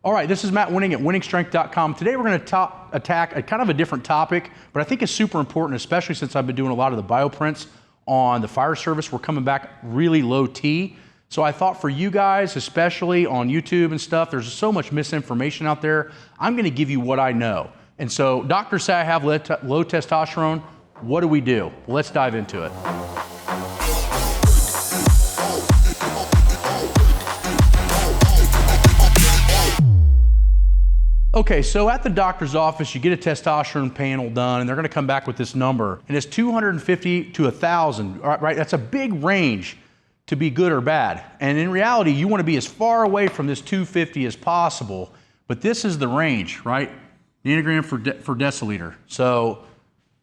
All right, this is Matt Wenning at winningstrength.com. Today we're going to attack a kind of a different topic, but I think it's super important, especially since I've been doing a lot of the bioprints on the fire service. We're coming back really low T. So I thought for you guys, especially on YouTube and stuff, there's so much misinformation out there. I'm going to give you what I know. And so doctors say I have low testosterone. What do we do? Well, let's dive into it. Okay, so at the doctor's office, you get a testosterone panel done, and they're going to come back with this number, and it's 250 to 1,000, right? That's a big range to be good or bad. And in reality, you want to be as far away from this 250 as possible, but this is the range, right? The nanogram for deciliter. So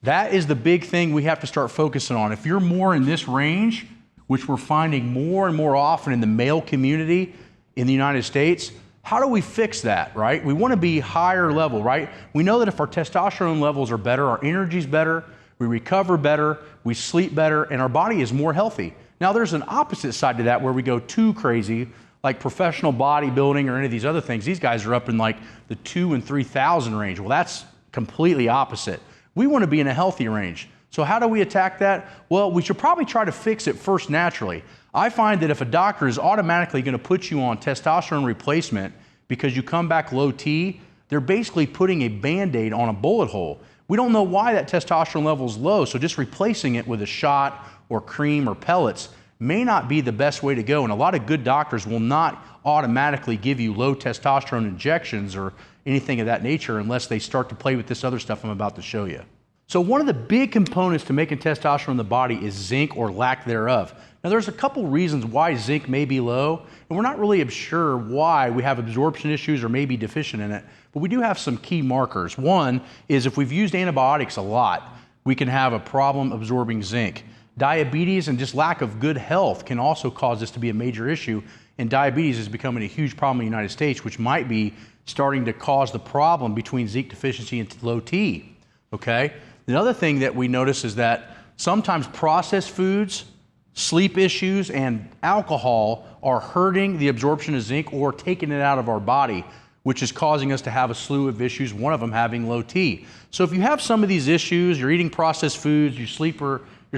that is the big thing we have to start focusing on. If you're more in this range, which we're finding more and more often in the male community in the United States, how do we fix that, right? We want to be higher level, right? We know that if our testosterone levels are better, our energy's better, we recover better, we sleep better, and our body is more healthy. Now there's an opposite side to that where we go too crazy, like professional bodybuilding or any of these other things. These guys are up in like the 2,000 and 3,000 range. Well, that's completely opposite. We want to be in a healthy range. So how do we attack that? Well, we should probably try to fix it first naturally. I find that if a doctor is automatically going to put you on testosterone replacement because you come back low T, they're basically putting a Band-Aid on a bullet hole. We don't know why that testosterone level is low, so just replacing it with a shot or cream or pellets may not be the best way to go. And a lot of good doctors will not automatically give you low testosterone injections or anything of that nature unless they start to play with this other stuff I'm about to show you. So one of the big components to making testosterone in the body is zinc or lack thereof. Now there's a couple reasons why zinc may be low, and we're not really sure why we have absorption issues or may be deficient in it, but we do have some key markers. One is if we've used antibiotics a lot, we can have a problem absorbing zinc. Diabetes and just lack of good health can also cause this to be a major issue, and diabetes is becoming a huge problem in the United States, which might be starting to cause the problem between zinc deficiency and low T, okay? Another thing that we notice is that sometimes processed foods, sleep issues, and alcohol are hurting the absorption of zinc or taking it out of our body, which is causing us to have a slew of issues, one of them having low T. So if you have some of these issues, you're eating processed foods, your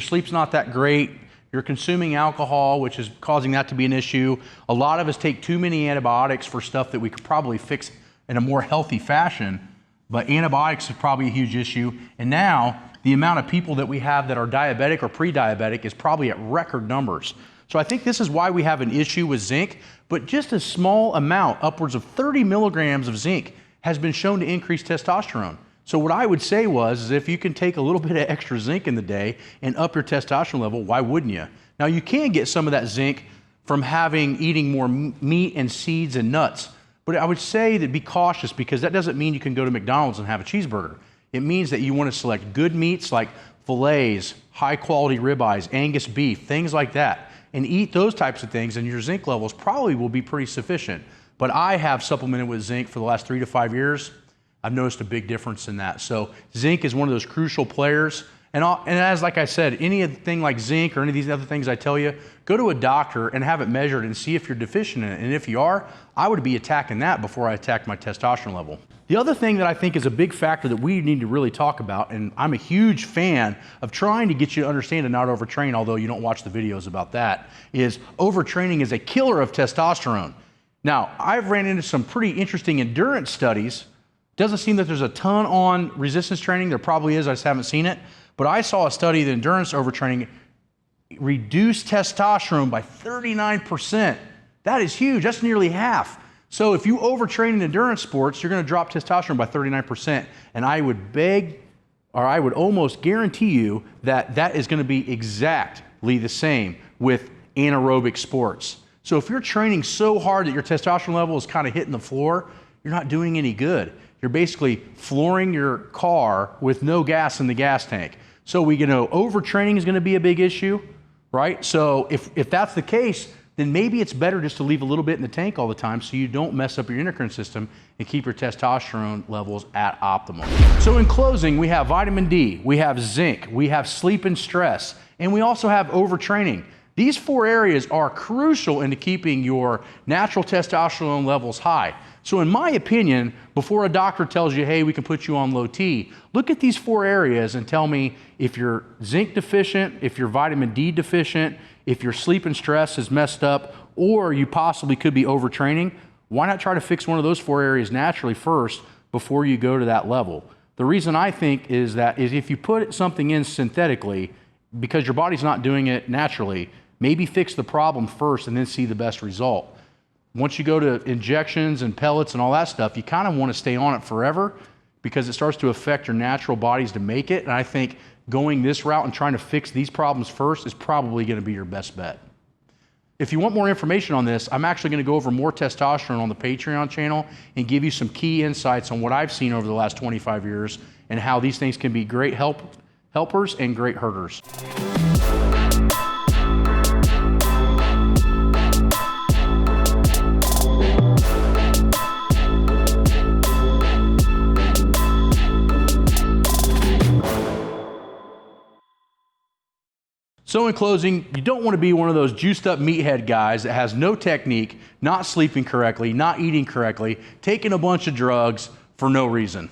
sleep's not that great, you're consuming alcohol, which is causing that to be an issue. A lot of us take too many antibiotics for stuff that we could probably fix in a more healthy fashion, but antibiotics is probably a huge issue. And now the amount of people that we have that are diabetic or pre-diabetic is probably at record numbers. So I think this is why we have an issue with zinc, but just a small amount, upwards of 30 milligrams of zinc, has been shown to increase testosterone. So what I would say is if you can take a little bit of extra zinc in the day and up your testosterone level, why wouldn't you? Now you can get some of that zinc from eating more meat and seeds and nuts, but I would say that be cautious because that doesn't mean you can go to McDonald's and have a cheeseburger. It means that you want to select good meats like fillets, high quality ribeyes, Angus beef, things like that, and eat those types of things, and your zinc levels probably will be pretty sufficient. But I have supplemented with zinc for the last 3 to 5 years. I've noticed a big difference in that. So zinc is one of those crucial players. And as like I said, anything like zinc or any of these other things I tell you, go to a doctor and have it measured and see if you're deficient in it. And if you are, I would be attacking that before I attack my testosterone level. The other thing that I think is a big factor that we need to really talk about, and I'm a huge fan of trying to get you to understand and not overtrain, although you don't watch the videos about that, is overtraining is a killer of testosterone. Now, I've ran into some pretty interesting endurance studies. Doesn't seem that there's a ton on resistance training. There probably is, I just haven't seen it. But I saw a study that endurance overtraining reduced testosterone by 39%. That is huge. That's nearly half. So if you overtrain in endurance sports, you're going to drop testosterone by 39%. And I would almost guarantee you that that is going to be exactly the same with anaerobic sports. So if you're training so hard that your testosterone level is kind of hitting the floor, you're not doing any good. You're basically flooring your car with no gas in the gas tank. So we know overtraining is going to be a big issue, right? So if that's the case, then maybe it's better just to leave a little bit in the tank all the time so you don't mess up your endocrine system and keep your testosterone levels at optimal. So in closing, we have vitamin D, we have zinc, we have sleep and stress, and we also have overtraining. These 4 areas are crucial into keeping your natural testosterone levels high. So in my opinion, before a doctor tells you, hey, we can put you on low T, look at these 4 areas and tell me if you're zinc deficient, if you're vitamin D deficient, if your sleep and stress is messed up, or you possibly could be overtraining. Why not try to fix one of those 4 areas naturally first before you go to that level? The reason I think is if you put something in synthetically, because your body's not doing it naturally, maybe fix the problem first and then see the best result. Once you go to injections and pellets and all that stuff, you kind of want to stay on it forever because it starts to affect your natural bodies to make it. And I think going this route and trying to fix these problems first is probably going to be your best bet. If you want more information on this, I'm actually going to go over more testosterone on the Patreon channel and give you some key insights on what I've seen over the last 25 years and how these things can be great helpers and great hurters. So in closing, you don't want to be one of those juiced up meathead guys that has no technique, not sleeping correctly, not eating correctly, taking a bunch of drugs for no reason.